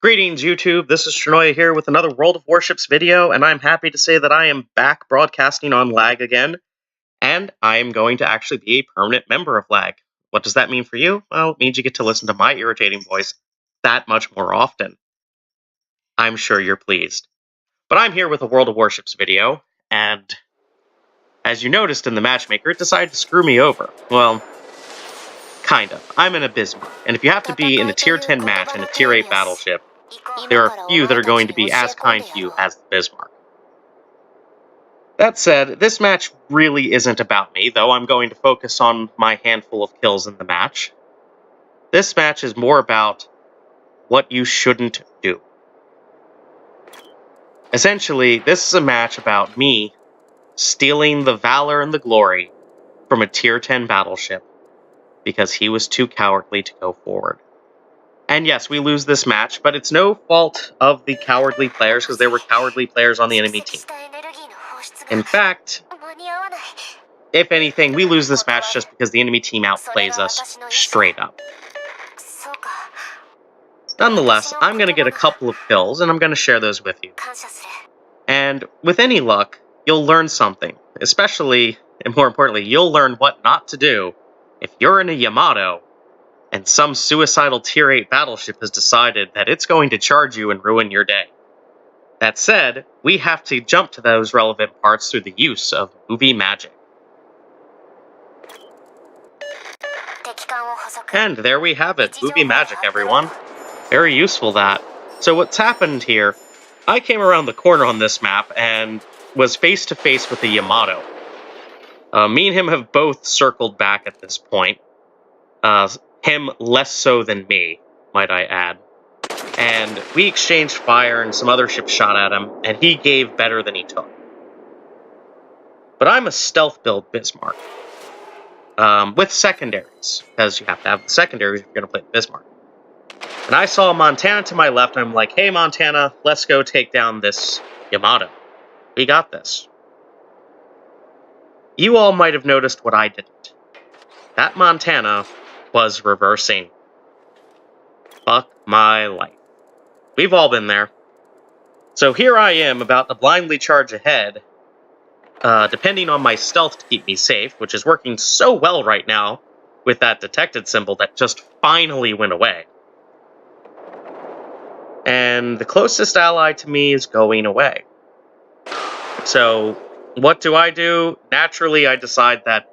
Greetings, YouTube. This is Shinoya here with another World of Warships video, and I'm happy to say that I am back broadcasting on LAG again, and I am going to actually be a permanent member of LAG. What does that mean for you? Well, it means you get to listen to my irritating voice that much more often. I'm sure you're pleased. But I'm here with a World of Warships video, and as you noticed in the matchmaker, it decided to screw me over. Well, kind of. I'm in a Bismarck, and if you have to be in a Tier 10 match in a Tier 8 battleship, there are few that are going to be as kind to you as the Bismarck. That said, this match really isn't about me, though I'm going to focus on my handful of kills in the match. This match is more about what you shouldn't do. Essentially, this is a match about me stealing the valor and the glory from a Tier 10 battleship because he was too cowardly to go forward. And yes, we lose this match, but it's no fault of the cowardly players, because there were cowardly players on the enemy team. In fact, if anything, we lose this match just because the enemy team outplays us straight up. Nonetheless, I'm going to get a couple of kills, and I'm going to share those with you. And with any luck, you'll learn something. Especially, and more importantly, you'll learn what not to do if you're in a Yamato and some suicidal Tier 8 battleship has decided that it's going to charge you and ruin your day. That said, we have to jump to those relevant parts through the use of movie magic. And there we have it, movie magic, everyone. Very useful, that. So what's happened here, I came around the corner on this map and was face to face with a Yamato. Me and him have both circled back at this point. Him less so than me, might I add. And we exchanged fire and some other ships shot at him, and he gave better than he took. But I'm a stealth build Bismarck. With secondaries, because you have to have the secondaries if you're going to play Bismarck. And I saw Montana to my left, and I'm like, hey Montana, let's go take down this Yamato. We got this. You all might have noticed what I didn't. That Montana was reversing. Fuck my life. We've all been there. So here I am, about to blindly charge ahead, depending on my stealth to keep me safe, which is working so well right now with that detected symbol that just finally went away. And the closest ally to me is going away. So what do? Naturally, I decide that,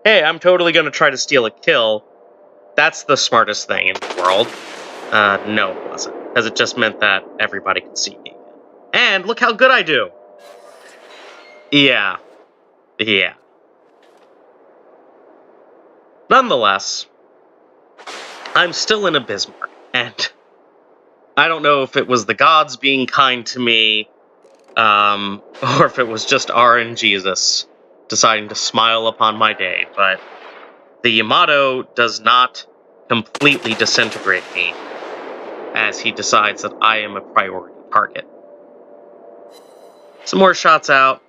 hey, I'm totally going to try to steal a kill. That's the smartest thing in the world. No, it wasn't. Because it just meant that everybody could see me. And look how good I do! Yeah. Nonetheless, I'm still in a Bismarck. And I don't know if it was the gods being kind to me, or if it was just RNGesus deciding to smile upon my day, but the Yamato does not completely disintegrate me, as he decides that I am a priority target. Some more shots out,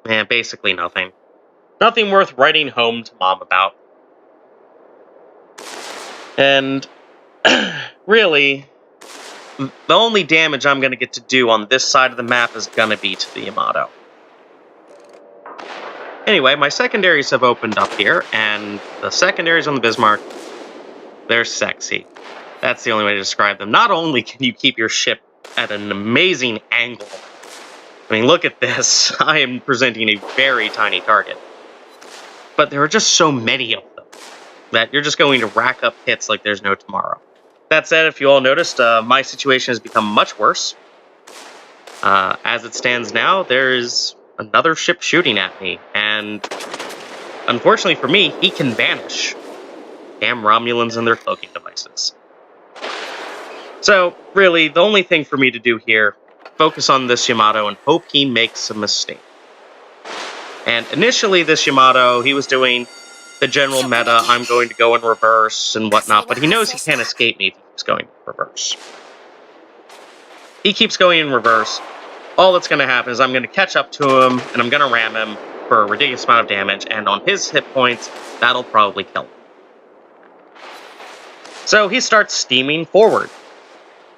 and basically nothing. Nothing worth writing home to Mom about. And really, the only damage I'm going to get to do on this side of the map is going to be to the Yamato. Anyway, my secondaries have opened up here, and the secondaries on the Bismarck, they're sexy. That's the only way to describe them. Not only can you keep your ship at an amazing angle, I mean, look at this. I am presenting a very tiny target. But there are just so many of them that you're just going to rack up hits like there's no tomorrow. That said, if you all noticed, my situation has become much worse. As it stands now, there is another ship shooting at me, and unfortunately for me, he can vanish. Damn Romulans and their cloaking devices. So, really, the only thing for me to do here, focus on this Yamato and hope he makes a mistake. And initially, this Yamato, he was doing the general meta, I'm going to go in reverse and whatnot, but he knows he can't escape me if he keeps going in reverse. He keeps going in reverse. All that's going to happen is I'm going to catch up to him, and I'm going to ram him for a ridiculous amount of damage, and on his hit points, that'll probably kill him. So he starts steaming forward.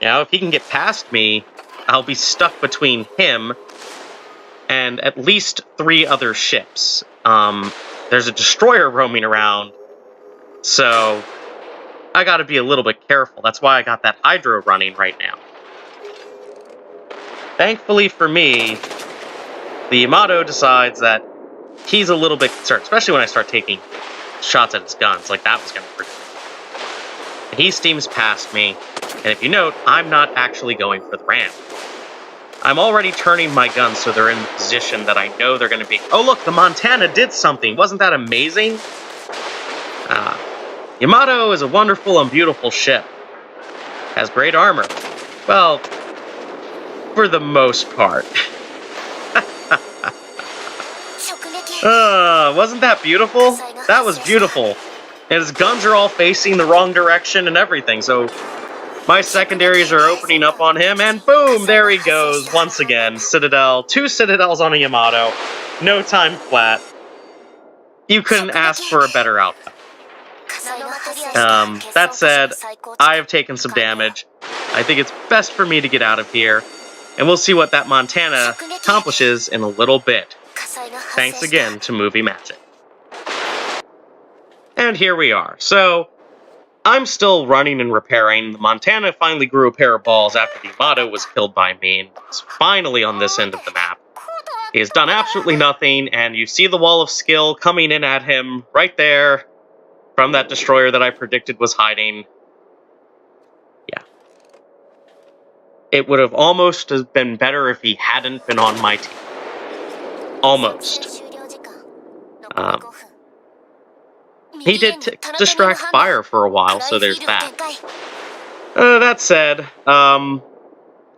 You know, if he can get past me, I'll be stuck between him and at least 3 other ships. There's a destroyer roaming around, so I gotta be a little bit careful. That's why I got that Hydro running right now. Thankfully for me, the Yamato decides that he's a little bit concerned, especially when I start taking shots at his guns, like that was gonna hurt. And he steams past me, and if you note, I'm not actually going for the ram. I'm already turning my guns so they're in the position that I know they're gonna be. Oh look, the Montana did something! Wasn't that amazing? Yamato is a wonderful and beautiful ship. Has great armor. Well, for the most part. Wasn't that beautiful? That was beautiful. And his guns are all facing the wrong direction and everything, so my secondaries are opening up on him, and boom, there he goes, once again. Citadel. 2 Citadels on a Yamato. No time flat. You couldn't ask for a better outcome. That said, I have taken some damage. I think it's best for me to get out of here, and we'll see what that Montana accomplishes in a little bit. Thanks again to Movie Magic. And here we are. So, I'm still running and repairing. The Montana finally grew a pair of balls after the Yamato was killed by me, and is finally on this end of the map. He has done absolutely nothing, and you see the wall of skill coming in at him right there from that destroyer that I predicted was hiding. Yeah. It would have almost been better if he hadn't been on my team. Almost. He did distract fire for a while, so there's that. That said,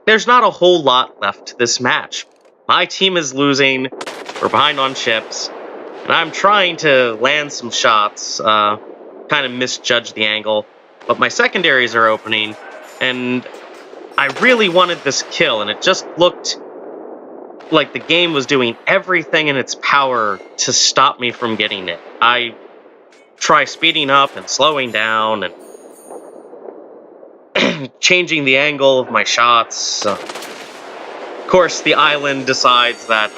there's not a whole lot left to this match. My team is losing, we're behind on ships, and I'm trying to land some shots, kind of misjudge the angle, but my secondaries are opening, and I really wanted this kill, and it just looked like the game was doing everything in its power to stop me from getting it. I try speeding up and slowing down and changing the angle of my shots. Of course, the island decides that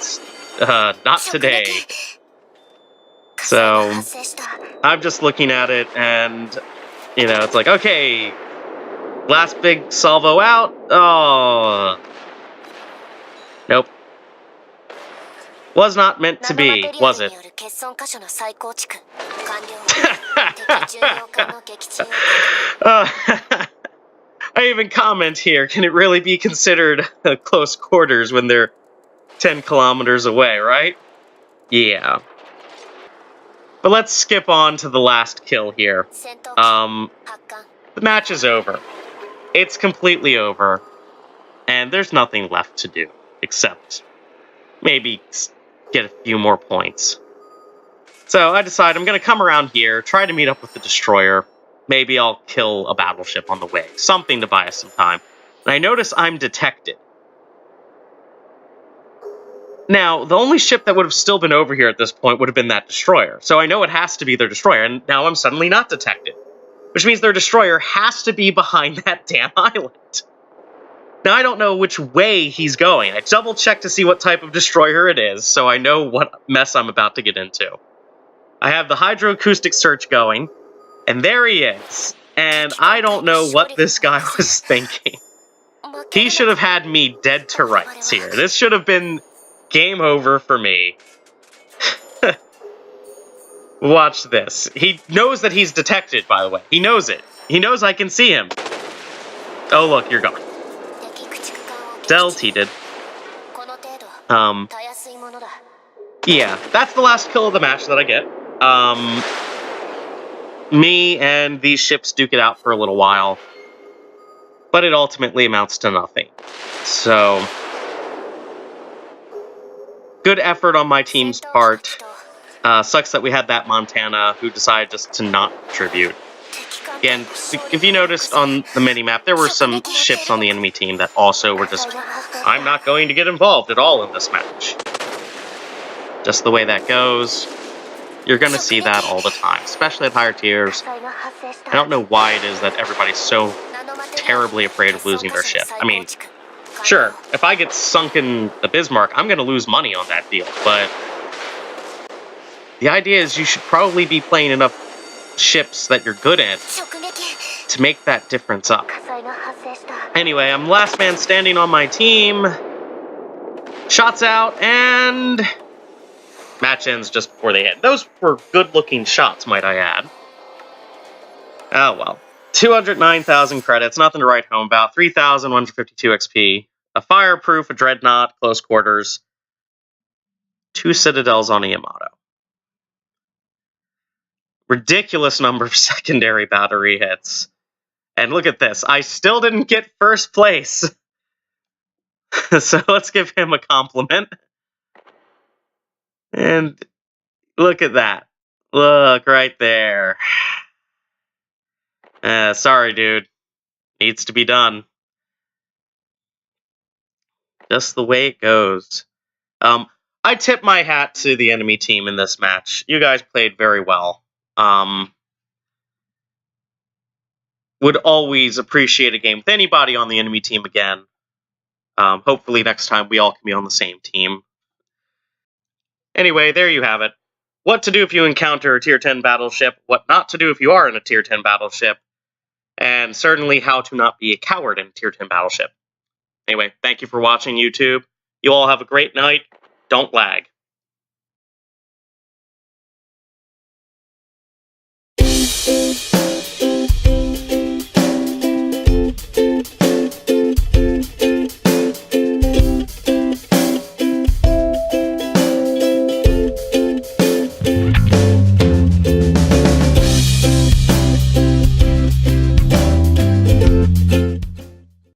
not today. So I'm just looking at it and, you know, it's like, okay, last big salvo out. Oh, nope. Was not meant to be, was it? I even comment here, can it really be considered close quarters when they're 10 kilometers away, right? Yeah. But let's skip on to the last kill here. The match is over. It's completely over. And there's nothing left to do, except maybe get a few more points. So I decide I'm going to come around here, try to meet up with the destroyer. Maybe I'll kill a battleship on the way. Something to buy us some time. And I notice I'm detected. Now, the only ship that would have still been over here at this point would have been that destroyer. So I know it has to be their destroyer, and now I'm suddenly not detected. Which means their destroyer has to be behind that damn island. Now, I don't know which way he's going. I double-checked to see what type of destroyer it is, so I know what mess I'm about to get into. I have the hydroacoustic search going, and there he is. And I don't know what this guy was thinking. He should have had me dead to rights here. This should have been game over for me. Watch this. He knows that he's detected, by the way. He knows it. He knows I can see him. Oh, look, you're gone. Delteated. Yeah, that's the last kill of the match that I get. Me and these ships duke it out for a little while, but it ultimately amounts to nothing. So, good effort on my team's part. Sucks that we had that Montana who decided just to not contribute. Again, if you noticed on the mini-map, there were some ships on the enemy team that also were just, I'm not going to get involved at all in this match. Just the way that goes. You're going to see that all the time, especially at higher tiers. I don't know why it is that everybody's so terribly afraid of losing their ship. I mean, sure, if I get sunk in the Bismarck, I'm going to lose money on that deal, but the idea is you should probably be playing enough ships that you're good at to make that difference up. Anyway, I'm last man standing on my team. Shots out, and match ends just before they hit. Those were good-looking shots, might I add. Oh well. 209,000 credits, nothing to write home about. 3,152 XP. A fireproof, a dreadnought, close quarters. 2 citadels on a Yamato. Ridiculous number of secondary battery hits. And look at this. I still didn't get first place. So let's give him a compliment. And look at that. Look right there. Sorry, dude. Needs to be done. Just the way it goes. I tip my hat to the enemy team in this match. You guys played very well. Would always appreciate a game with anybody on the enemy team again. Hopefully next time we all can be on the same team. Anyway, there you have it. What to do if you encounter a Tier 10 battleship, what not to do if you are in a Tier 10 battleship, and certainly how to not be a coward in a Tier 10 battleship. Anyway, thank you for watching, YouTube. You all have a great night. Don't lag.